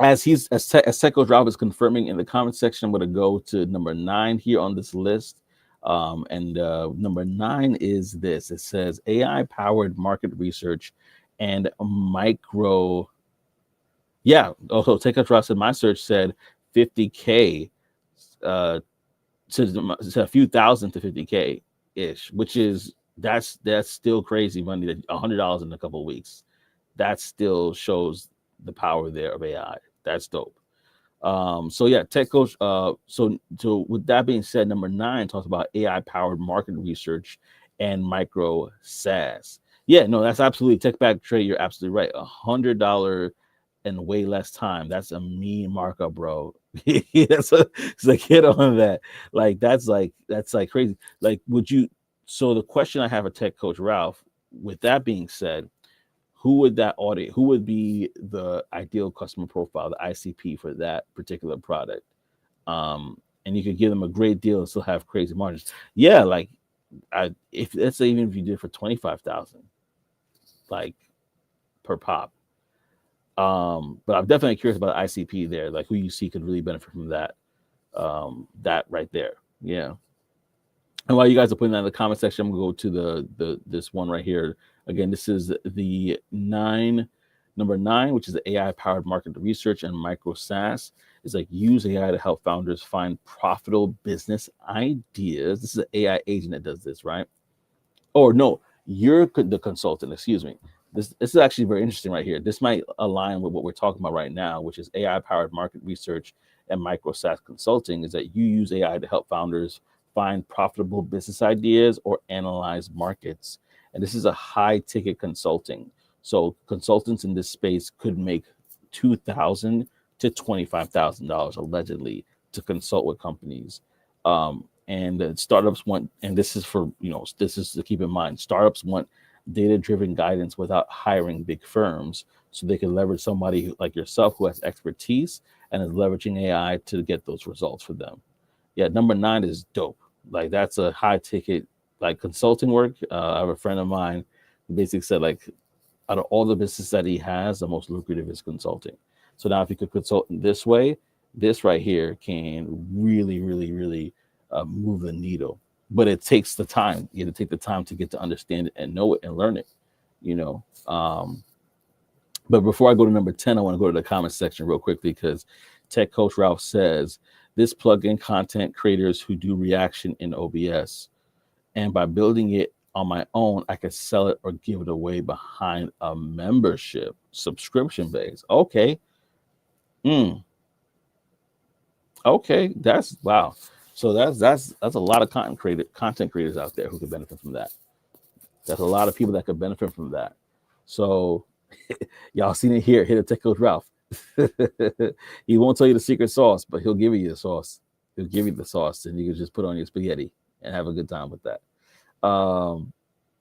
as Techo Drop is confirming in the comment section, I'm going to go to number 9 here on this list. And number 9 is this. It says AI powered market research and micro. Yeah. Also, Techo Drop said my search said 50K, uh, to a few thousand to 50K ish, which is that's still crazy money. That $100 in a couple of weeks, that still shows the power there of AI. That's dope. So yeah, tech coach. So with that being said, number 9 talks about AI powered market research and micro SaaS. Yeah, no, that's absolutely tech back trade. You're absolutely right. $100 in way less time. That's a mean markup, bro. It's like hit on that. Like that's like crazy. Like, would you? So the question I have for tech coach Ralph. With that being said, who would that audit? Who would be the ideal customer profile, the ICP for that particular product? And you could give them a great deal and still have crazy margins. Yeah, like if let's say even if you did for 25,000, like per pop. But I'm definitely curious about ICP there, like who you see could really benefit from that. That right there. Yeah. And while you guys are putting that in the comment section, I'm gonna go to the this one right here. Again, this is the number 9, which is the AI powered market research and micro SaaS. Is like use AI to help founders find profitable business ideas. This is an AI agent that does this, right? Or no, you're the consultant. Excuse me. This is actually very interesting right here. This might align with what we're talking about right now, which is AI powered market research and micro SaaS consulting. Is that you use AI to help founders find profitable business ideas or analyze markets. And this is a high ticket consulting. So consultants in this space could make $2,000 to $25,000 allegedly to consult with companies. And startups want, and this is for, this is to keep in mind, startups want data driven guidance without hiring big firms, so they can leverage somebody like yourself who has expertise and is leveraging AI to get those results for them. Yeah, number 9 is dope. Like that's a high ticket, like consulting work. I have a friend of mine who basically said, like, out of all the business that he has, the most lucrative is consulting. So now if you could consult in this way, this right here can really, really, really move the needle. But it takes the time. You have to take the time to get to understand it and know it and learn it, you know. But before I go to number 10, I want to go to the comment section real quickly, because Tech Coach Ralph says this plugin content creators who do reaction in OBS. And by building it on my own, I could sell it or give it away behind a membership subscription base. Okay. Mm, okay. That's wow. So that's a lot of content creators out there who could benefit from that. That's a lot of people that could benefit from that. So y'all seen it here. Hit a Tech Coach Ralph. He won't tell you the secret sauce, but he'll give you the sauce. He'll give you the sauce, and you can just put on your spaghetti and have a good time with that. Um,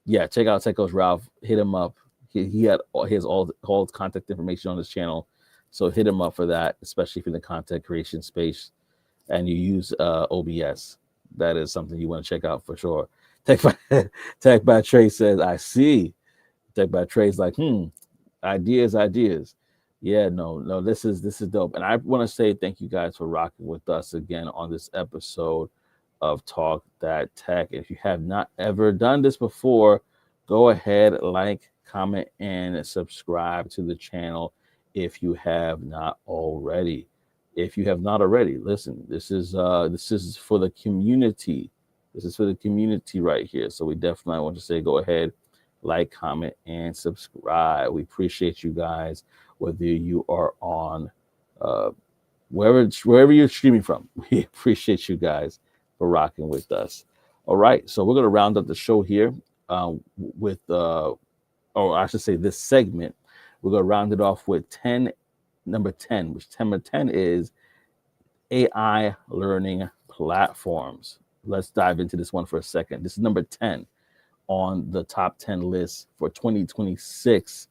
yeah, check out Tech Coach Ralph. Hit him up. He has all contact information on his channel, so hit him up for that, especially if you're in the content creation space and you use OBS. That is something you want to check out for sure. Tech by, Tech by Trey says, "I see." Tech by Trey's like, ideas. Yeah, no, this is dope. And I want to say thank you guys for rocking with us again on this episode of Talk That Tech. If you have not ever done this before, go ahead, like, comment, and subscribe to the channel if you have not already. If you have not already, listen, this is for the community. This is for the community right here. So we definitely want to say go ahead, like, comment, and subscribe. We appreciate you guys, whether you are on wherever you're streaming from. We appreciate you guys for rocking with us. All right, so we're going to round up the show here with, or I should say, this segment We're going to round it off with number 10, which number 10 is AI learning platforms. Let's dive into this one for a second. This is number 10 on the top 10 list for 2026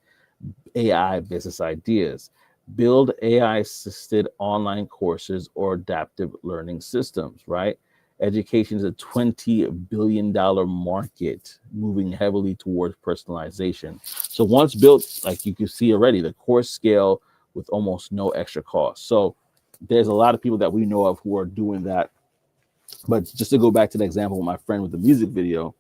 AI business ideas. Build AI assisted online courses or adaptive learning systems, right? Education is a $20 billion market moving heavily towards personalization. So once built, like you can see already, the course scale with almost no extra cost. So there's a lot of people that we know of who are doing that. But just to go back to the example with my friend with the music video,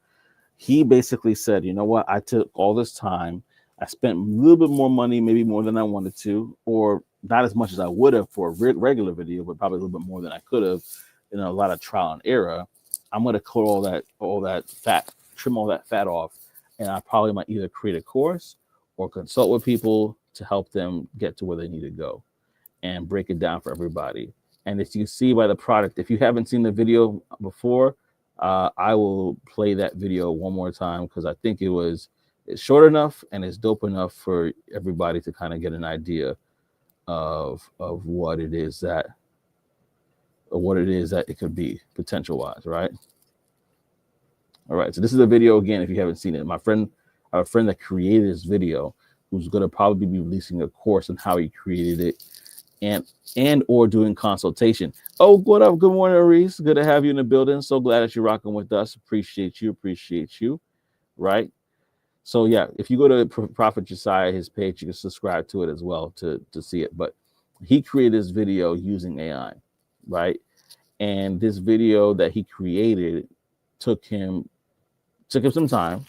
he basically said, you know what, I took all this time, I spent a little bit more money, maybe more than I wanted to, or not as much as I would have for a regular video, but probably a little bit more than I could have, a lot of trial and error. I'm going to clear all that fat, trim all that fat off, and I probably might either create a course or consult with people to help them get to where they need to go and break it down for everybody. And as you see by the product, if you haven't seen the video before, I will play that video one more time because I think it's short enough and it's dope enough for everybody to kind of get an idea of what it is that it could be potential wise, right? All right, so this is a video again. If you haven't seen it, our friend that created this video, who's going to probably be releasing a course on how he created it, and or doing consultation. Oh, what up? Good morning, Reese. Good to have you in the building. So glad that you're rocking with us. Appreciate you. Right? So yeah, if you go to Prophet Josiah, his page, you can subscribe to it as well to see it. But he created this video using AI, right? And this video that he created took him some time,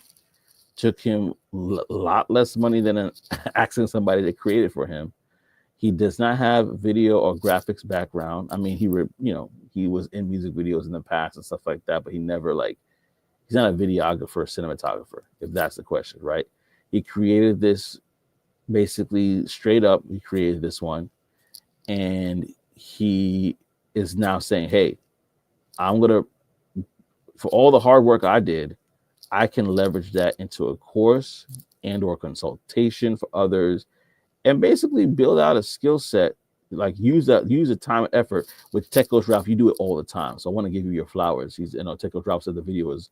took him a lot less money than asking somebody to create it for him. He does not have video or graphics background. I mean, he was in music videos in the past and stuff like that, but he's not a videographer or cinematographer, if that's the question, right? He created this basically straight up. He created this one, and he is now saying, hey, for all the hard work I did, I can leverage that into a course and or consultation for others, and basically build out a skill set, like use the time and effort. With Tech Coach Ralph, you do it all the time. So I want to give you your flowers. Tech Coach Ralph said the video was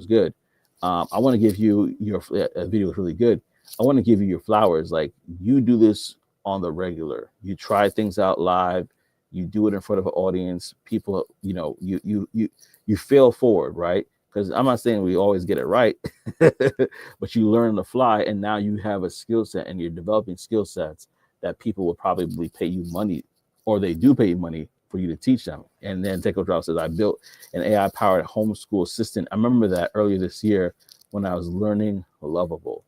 good. I want to give you your video was really good. I want to give you your flowers. Like, you do this on the regular. You try things out live. You do it in front of an audience. People, you fail forward, right? Because I'm not saying we always get it right, but you learn on the fly, and now you have a skill set, and you're developing skill sets that people will probably pay you money, or they do pay you money for you to teach them. And then Tech Coach Ralph says, I built an AI-powered homeschool assistant. I remember that earlier this year when I was learning Lovable.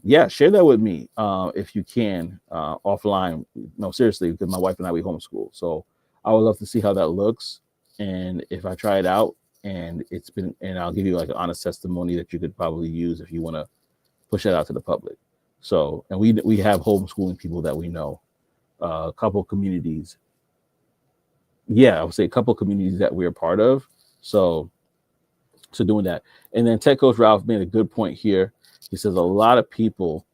Yeah, share that with me if you can offline. No, seriously, because my wife and I, we homeschool. So I would love to see how that looks. And if I try it out, and I'll give you like an honest testimony that you could probably use if you want to push that out to the public. So, and we have homeschooling people that we know, a couple communities. Yeah, I would say a couple communities that we're part of. So doing that. And then Tech Coach Ralph made a good point here. He says a lot of people,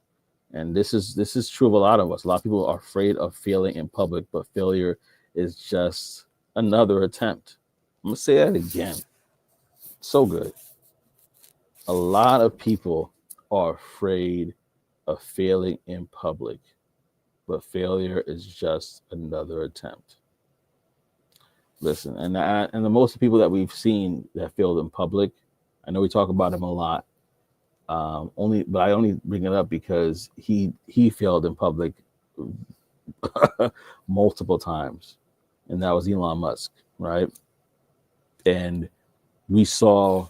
and this is true of a lot of us, a lot of people are afraid of failing in public, but failure is just another attempt. I'm going to say that again. So good. A lot of people are afraid of failing in public, but failure is just another attempt. Listen, and the most people that we've seen that failed in public, I know we talk about him a lot. But I only bring it up because he failed in public multiple times, and that was Elon Musk, right? And we saw,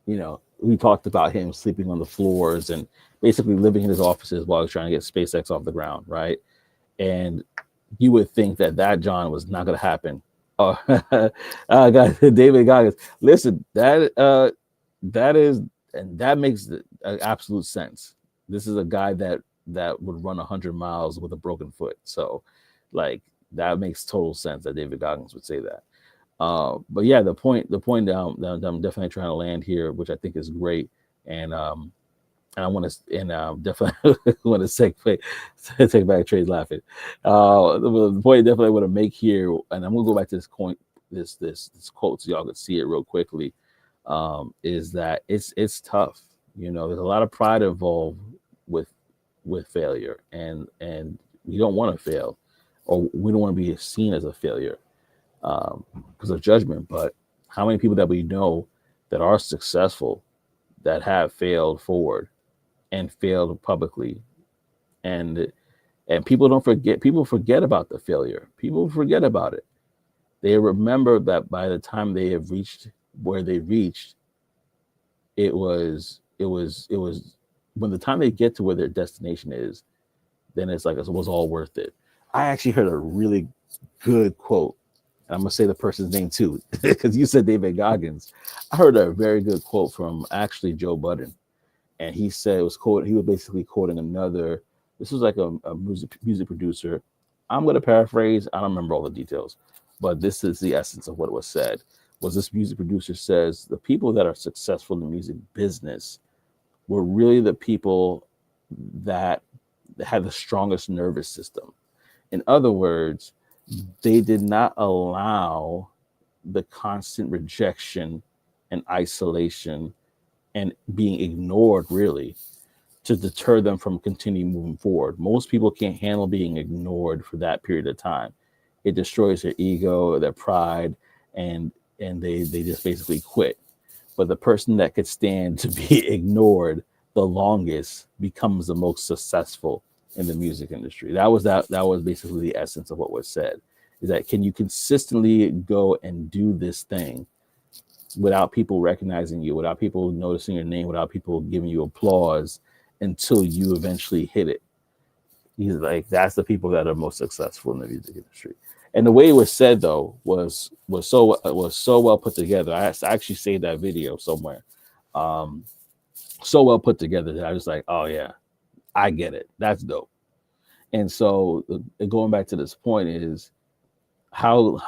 we talked about him sleeping on the floors and basically living in his offices while he was trying to get SpaceX off the ground, right? And you would think that John was not going to happen. Oh, guys, David Goggins. Listen, that is, and that makes absolute sense. This is a guy that would run 100 miles with a broken foot. So, like, that makes total sense that David Goggins would say that. But yeah, the point that I'm definitely trying to land here, which I think is great, and and I want to, and definitely want to take back Trey's laughing. The point I definitely want to make here, and I'm gonna go back to this quote so y'all can see it real quickly. Is that it's tough. There's a lot of pride involved with failure, and we don't want to fail, or we don't want to be seen as a failure because of judgment. But how many people that we know that are successful that have failed forward and failed publicly, and people don't forget. People forget about the failure. People forget about it. They remember that by the time they have reached where they reached, it was when the time they get to where their destination is, then it's like it was all worth it. I actually heard a really good quote, and I'm gonna say the person's name too, because you said David Goggins. I heard a very good quote from actually Joe Budden, and he said he was basically quoting another. This was like a music producer. I'm gonna paraphrase. I don't remember all the details, but this is the essence of what was said. Was this music producer says the people that are successful in the music business were really the people that had the strongest nervous system. In other words, they did not allow the constant rejection and isolation and being ignored really to deter them from continuing moving forward. Most people can't handle being ignored for that period of time. It destroys their ego, their pride, and they just basically quit. But the person that could stand to be ignored the longest becomes the most successful in the music industry. That was basically the essence of what was said. Is that can you consistently go and do this thing without people recognizing you, without people noticing your name, without people giving you applause until you eventually hit it? He's like, that's the people that are most successful in the music industry. And the way it was said though was so well put together. I actually saved that video somewhere. So well put together that I was like, oh yeah, I get it. That's dope. And so going back to this point is how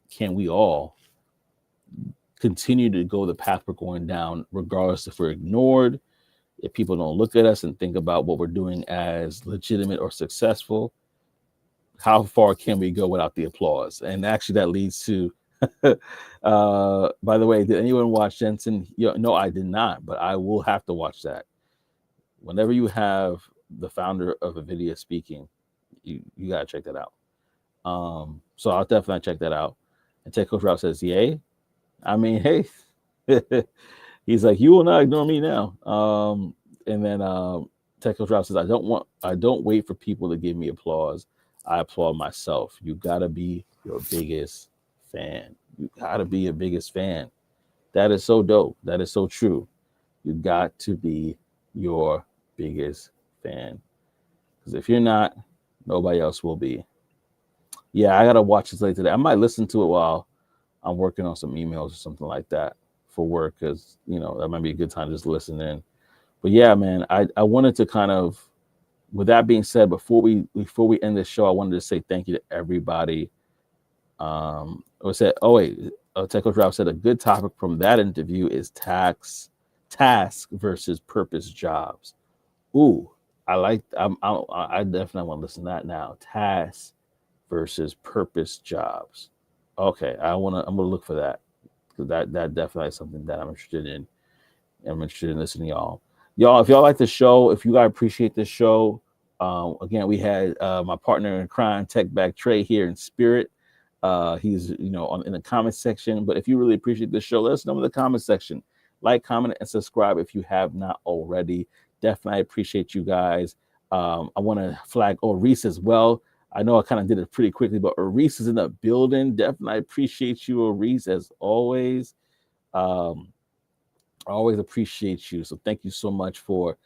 can we all continue to go the path we're going down, regardless if we're ignored, if people don't look at us and think about what we're doing as legitimate or successful? How far can we go without the applause? And actually that leads to by the way, did anyone watch Jensen? No, I did not, but I will have to watch that. Whenever you have the founder of NVIDIA speaking, you gotta check that out. So I'll definitely check that out. And Tech Coach Ralph says, yay. I mean, hey, he's like, you will not ignore me now. And then Tech Coach Ralph says, I don't wait for people to give me applause. I applaud myself. You gotta be your biggest fan. You gotta be your biggest fan. That is so dope. That is so true. You got to be your biggest fan. Because if you're not, nobody else will be. Yeah, I gotta watch this later today. I might listen to it while I'm working on some emails or something like that for work, because that might be a good time to just listen in. But yeah, man, I wanted to kind of, with that being said, before we end this show, I wanted to say thank you to everybody. Tech Coach Ralph said a good topic from that interview is task versus purpose jobs. Ooh, I definitely want to listen to that now. Task versus purpose jobs. Okay, I'm gonna look for that, because that definitely is something that I'm interested in. I'm interested in listening to y'all. Y'all, if y'all like the show, if you guys appreciate this show, again, we had my partner in crime, Tech Back Trey, here in spirit. He's in the comment section. But if you really appreciate this show, let us know in the comment section. Like, comment, and subscribe if you have not already. Definitely appreciate you guys. I want to flag Reese as well. I know I kind of did it pretty quickly, but Reese is in the building. Definitely appreciate you, Reese, as always. I always appreciate you. So thank you so much for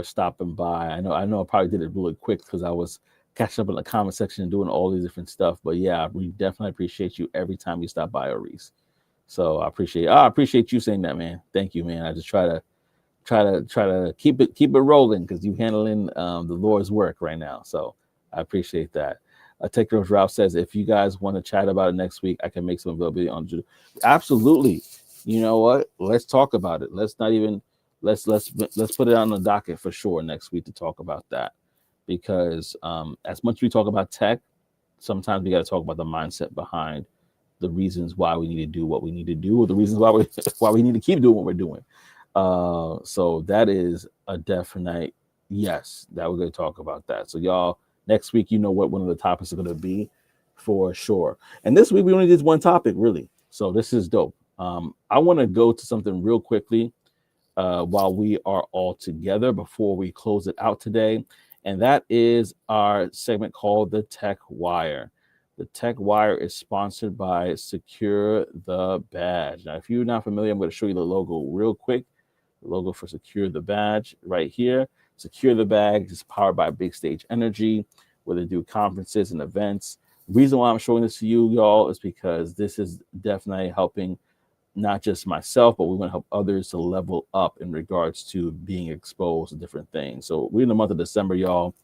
stopping by. I know I probably did it really quick because I was catching up in the comment section and doing all these different stuff. But yeah, we definitely appreciate you every time you stop by, Reese. So I appreciate you saying that, man. Thank you, man. I just try to keep it rolling, because you handling the Lord's work right now. So I appreciate that. Tech Coach Ralph says, if you guys want to chat about it next week, I can make some availability on Absolutely. You know what? Let's talk about it. Let's not even let's put it on the docket for sure next week to talk about that, because as much as we talk about tech, sometimes we got to talk about the mindset behind the reasons why we need to do what we need to do, or the reasons why we why we need to keep doing what we're doing. So that is a definite yes that we're going to talk about that. So y'all, next week, you know what one of the topics are going to be for sure. And this week we only did one topic really, so this is dope. I want to go to something real quickly while we are all together before we close it out today. And that is our segment called the Tech Wire. The Tech Wire is sponsored by Secure the Badge. Now, if you're not familiar, I'm going to show you the logo real quick. The logo for Secure the Badge right here. Secure the Badge is powered by Big Stage Energy, where they do conferences and events. The reason why I'm showing this to you, y'all, is because this is definitely helping not just myself, but we want to help others to level up in regards to being exposed to different things. So we're in the month of December, y'all.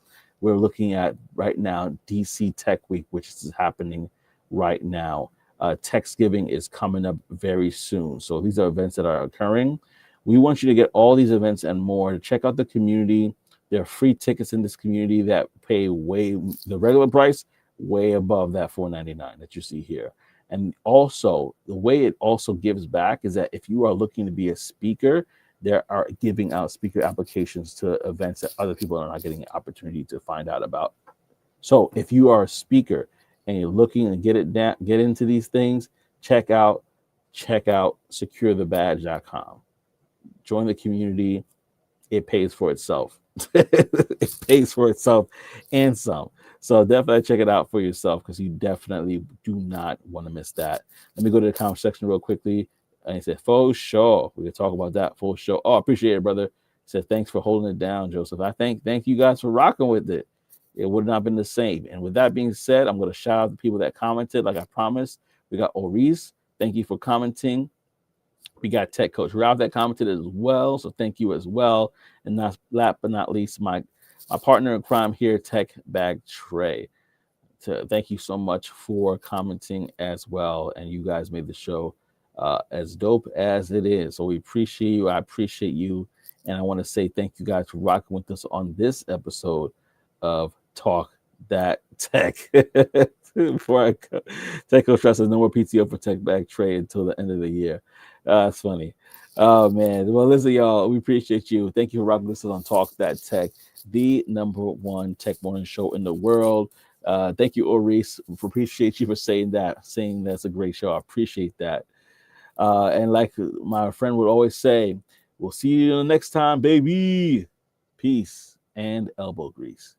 We're looking at right now DC Tech Week, which is happening right now. Techsgiving is coming up very soon. So these are events that are occurring. We want you to get all these events and more. To check out the community. There are free tickets in this community that pay way the regular price, way above that $4.99 that you see here. And also, the way it also gives back is that if you are looking to be a speaker, there are giving out speaker applications to events that other people are not getting an opportunity to find out about. So if you are a speaker and you're looking to get into these things, check out securethebadge.com. Join the community. It pays for itself. It pays for itself and some. So definitely check it out for yourself, because you definitely do not want to miss that. Let me go to the comment section real quickly. And he said, "For sure, we can talk about that for sure." Oh, I appreciate it, brother. He said, "Thanks for holding it down, Joseph." I thank you guys for rocking with it. It would not have been the same. And with that being said, I'm going to shout out the people that commented, like I promised. We got Oris. Thank you for commenting. We got Tech Coach Ralph that commented as well, so thank you as well. And last but not least, my partner in crime here, Tech Bag Trey. Thank you so much for commenting as well, and you guys made the show as dope as it is. So we appreciate you. I appreciate you, and I want to say thank you guys for rocking with us on this episode of Talk That Tech. Before I go, Tech Coach Trust says no more PTO for Tech Bag Trey until the end of the year. That's funny. Oh man. Well, listen, y'all. We appreciate you. Thank you for rocking with us on Talk That Tech, the #1 tech morning show in the world. Thank you, Oris. Appreciate you for saying that. Saying that's a great show. I appreciate that. And like my friend would always say, we'll see you the next time, baby. Peace and elbow grease.